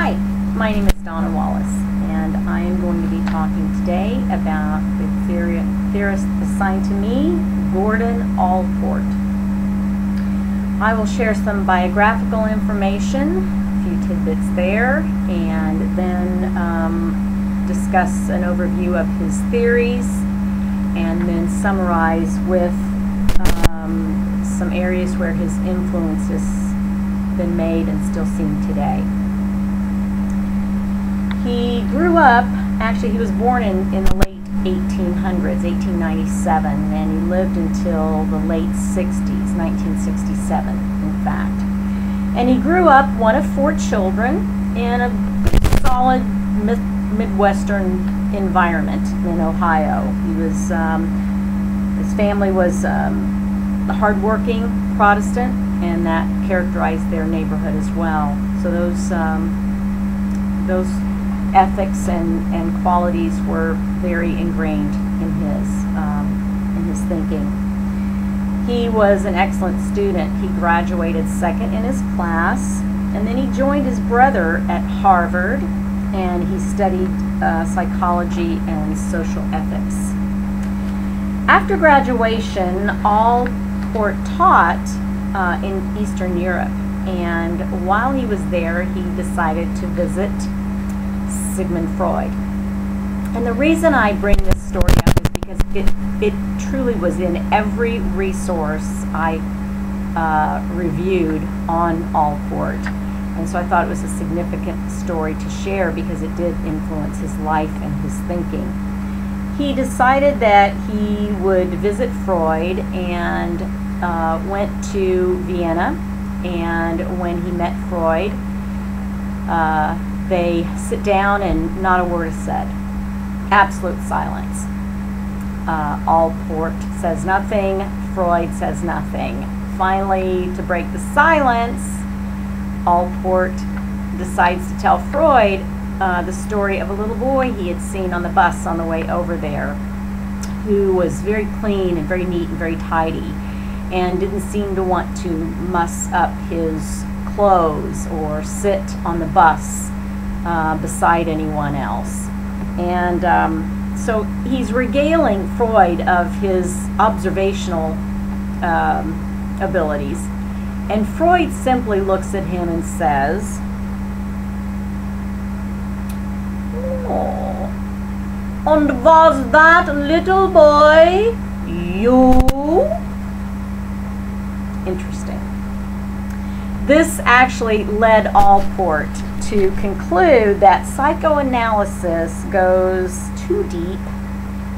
Hi, my name is Donna Wallace, and I am going to be talking today about the theorist assigned to me, Gordon Allport. I will share some biographical information, a few tidbits there, and then discuss an overview of his theories, and then summarize with some areas where his influence has been made and still seen today. He grew up, actually he was born in the late 1800s, 1897, and he lived until the late 60s, 1967 in fact. And he grew up one of 4 children in a solid Midwestern environment in Ohio. He was, his family was a hardworking Protestant, and that characterized their neighborhood as well. So those ethics and qualities were very ingrained in his thinking. He was an excellent student. He graduated second in his class, and then he joined his brother at Harvard, and he studied psychology and social ethics. After graduation, Allport taught in Eastern Europe, and while he was there, he decided to visit Sigmund Freud. And the reason I bring this story up is because it truly was in every resource I reviewed on Allport. And so I thought it was a significant story to share because it did influence his life and his thinking. He decided that he would visit Freud and went to Vienna, and when he met Freud, they sit down and not a word is said. Absolute silence. Allport says nothing, Freud says nothing. Finally, to break the silence, Allport decides to tell Freud the story of a little boy he had seen on the bus on the way over there, who was very clean and very neat and very tidy, and didn't seem to want to muss up his clothes or sit on the bus beside anyone else. And so he's regaling Freud of his observational abilities, and Freud simply looks at him and says, "Oh, and was that little boy you?" Interesting. This actually led Allport to conclude that psychoanalysis goes too deep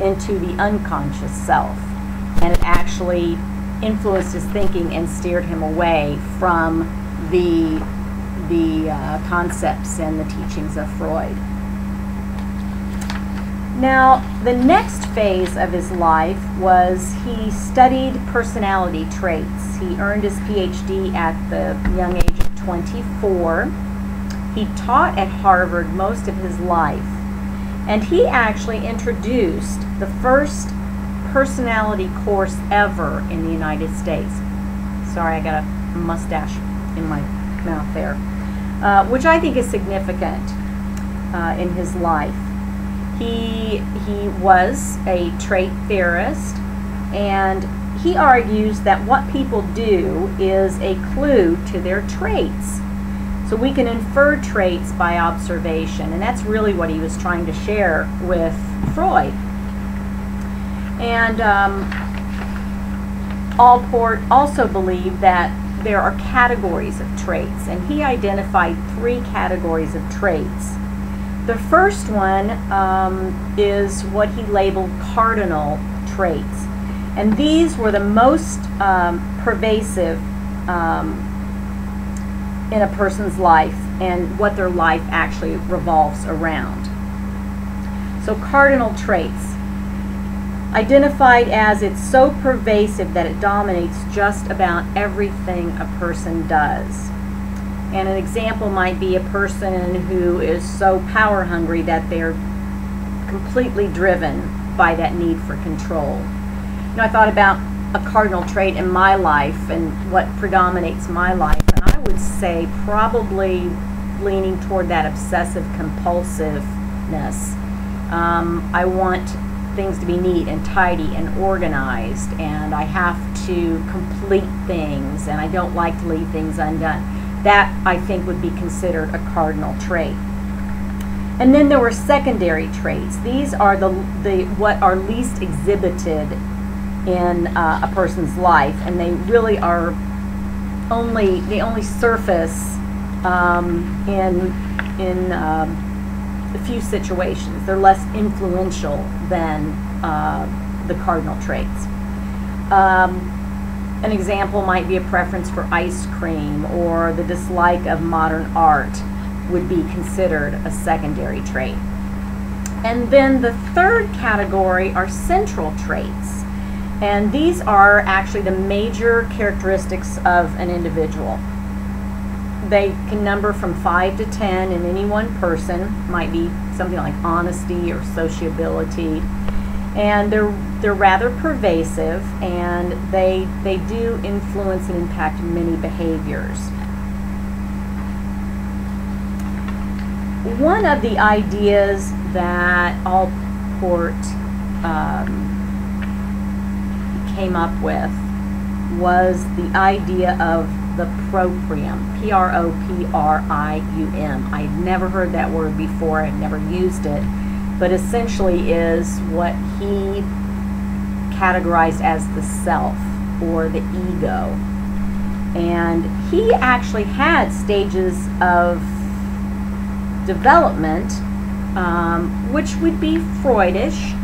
into the unconscious self, and it actually influenced his thinking and steered him away from the concepts and the teachings of Freud. Now, the next phase of his life was he studied personality traits. He earned his PhD at the young age of 24. He taught at Harvard most of his life, and he actually introduced the first personality course ever in the United States. Sorry, I got a mustache in my mouth there, which I think is significant in his life. He was a trait theorist, and he argues that what people do is a clue to their traits. So we can infer traits by observation, and that's really what he was trying to share with Freud. And Allport also believed that there are categories of traits, and he identified 3 categories of traits. The first one is what he labeled cardinal traits, and these were the most pervasive in a person's life and what their life actually revolves around. So cardinal traits, identified as it's so pervasive that it dominates just about everything a person does. And an example might be a person who is so power hungry that they're completely driven by that need for control. You know, I thought about a cardinal trait in my life and what predominates my life, and I would say probably leaning toward that obsessive compulsiveness. I want things to be neat and tidy and organized, and I have to complete things, and I don't like to leave things undone. That, I think, would be considered a cardinal trait. And then there were secondary traits. These are the what are least exhibited in a person's life, and they really are they only surface in a few situations. They're less influential than the cardinal traits. An example might be a preference for ice cream, or the dislike of modern art would be considered a secondary trait. And then the third category are central traits. And these are actually the major characteristics of an individual. They can number from 5 to 10 in any one person. Might be something like honesty or sociability. And they're rather pervasive, and they do influence and impact many behaviors. One of the ideas that Allport came up with was the idea of the proprium, P-R-O-P-R-I-U-M. I'd never heard that word before, I'd never used it, but essentially is what he categorized as the self, or the ego. And he actually had stages of development, which would be Freudish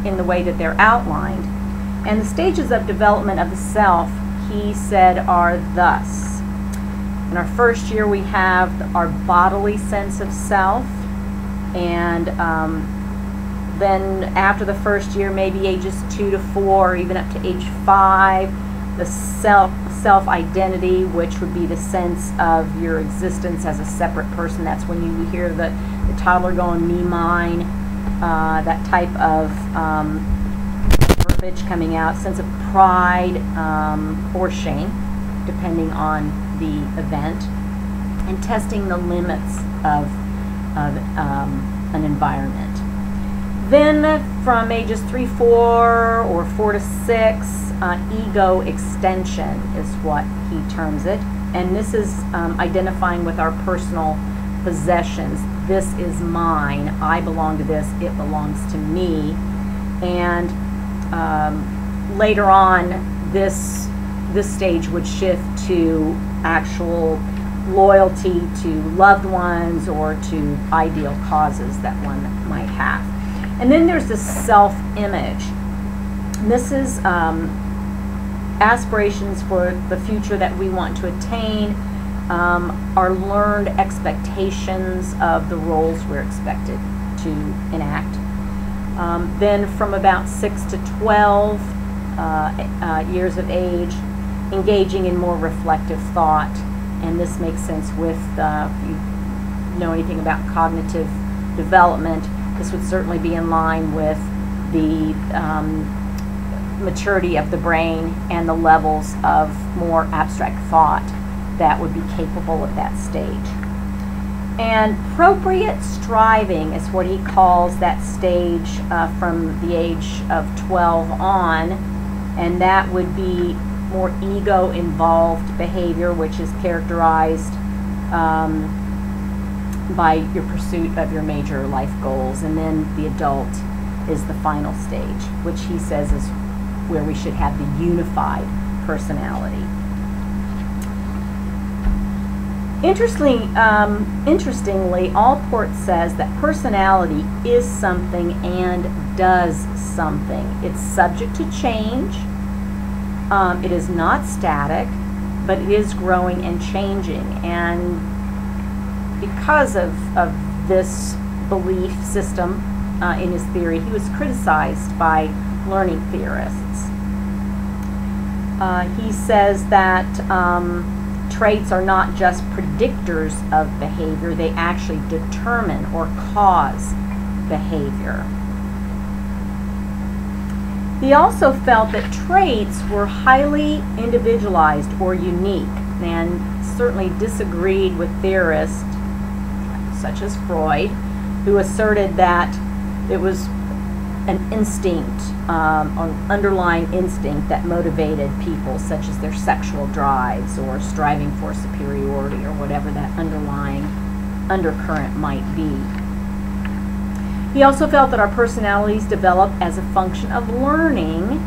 in the way that they're outlined. And the stages of development of the self, he said, are thus. In our first year, we have our bodily sense of self, and then after the first year, maybe ages 2 to 4, or even up to age 5, the self-identity, which would be the sense of your existence as a separate person. That's when you hear the toddler going, me, mine, that type of verbiage coming out, sense of pride or shame, depending on the event, and testing the limits of an environment. Then from ages 3, 4, or 4 to 6, ego extension is what he terms it. And this is identifying with our personal possessions. This is mine. I belong to this. It belongs to me. And later on, this stage would shift to actual loyalty to loved ones or to ideal causes that one might have. And then there's the self-image. This is aspirations for the future that we want to attain, our learned expectations of the roles we're expected to enact. Then from about 6 to 12 years of age, engaging in more reflective thought. And this makes sense with, if you know anything about cognitive development, this would certainly be in line with the maturity of the brain and the levels of more abstract thought that would be capable of that stage. And appropriate striving is what he calls that stage from the age of 12 on, and that would be more ego-involved behavior, which is characterized by your pursuit of your major life goals. And then the adult is the final stage, which he says is where we should have the unified personality. Interestingly, Allport says that personality is something and does something. It's subject to change. It is not static, but it is growing and changing. And because of this belief system in his theory, he was criticized by learning theorists. He says that traits are not just predictors of behavior, they actually determine or cause behavior. He also felt that traits were highly individualized or unique. and certainly disagreed with theorists such as Freud, who asserted that it was an instinct, an underlying instinct that motivated people, such as their sexual drives or striving for superiority or whatever that underlying undercurrent might be. He also felt that our personalities develop as a function of learning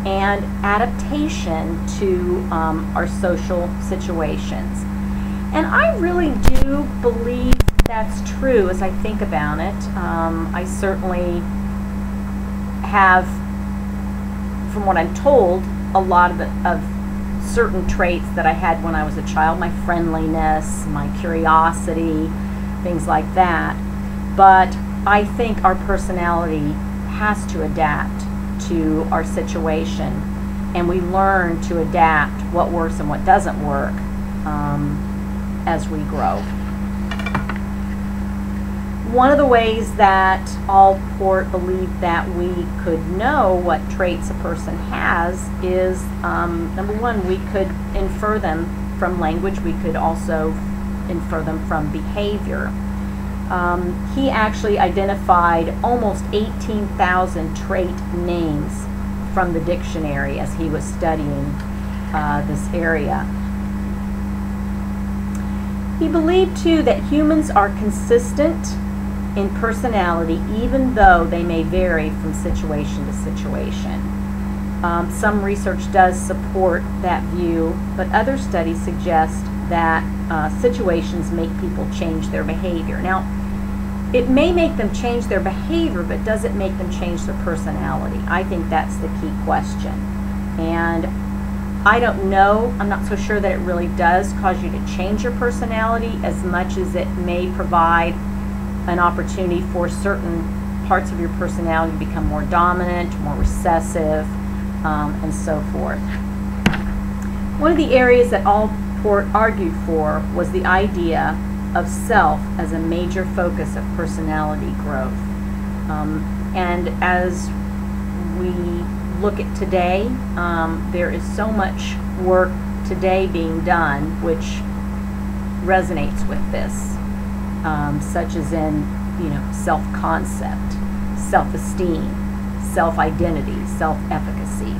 and adaptation to our social situations. And I really do believe that's true as I think about it. I certainly have, from what I'm told, a lot of certain traits that I had when I was a child, my friendliness, my curiosity, things like that. But I think our personality has to adapt to our situation, and we learn to adapt what works and what doesn't work as we grow. One of the ways that Allport believed that we could know what traits a person has is, number one, we could infer them from language. We could also infer them from behavior. He actually identified almost 18,000 trait names from the dictionary as he was studying this area. He believed, too, that humans are consistent in personality, even though they may vary from situation to situation. Some research does support that view, but other studies suggest that situations make people change their behavior. Now, it may make them change their behavior, but does it make them change their personality? I think that's the key question. And I don't know, I'm not so sure that it really does cause you to change your personality as much as it may provide an opportunity for certain parts of your personality to become more dominant, more recessive, and so forth. One of the areas that Allport argued for was the idea of self as a major focus of personality growth. And as we look at today, there is so much work today being done which resonates with this. Such as in, self-concept, self-esteem, self-identity, self-efficacy.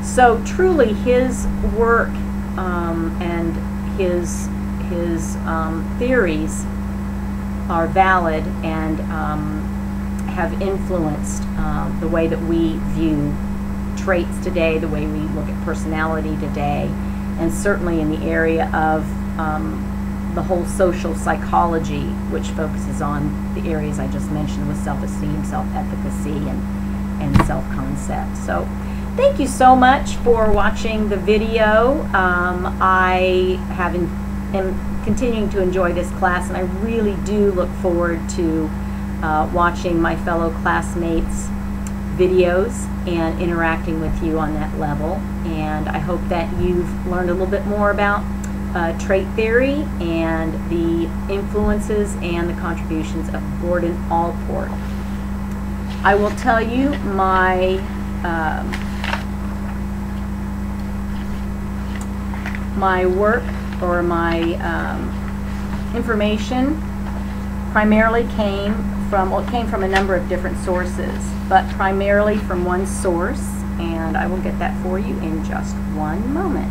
So truly his work and his theories are valid and have influenced the way that we view traits today, the way we look at personality today, and certainly in the area of the whole social psychology, which focuses on the areas I just mentioned with self-esteem, self-efficacy, and self-concept. So thank you so much for watching the video. I am continuing to enjoy this class, and I really do look forward to watching my fellow classmates' videos and interacting with you on that level. And I hope that you've learned a little bit more about trait theory and the influences and the contributions of Gordon Allport. I will tell you my my work or my information primarily came from, well, it came from a number of different sources, but primarily from one source, and I will get that for you in just one moment.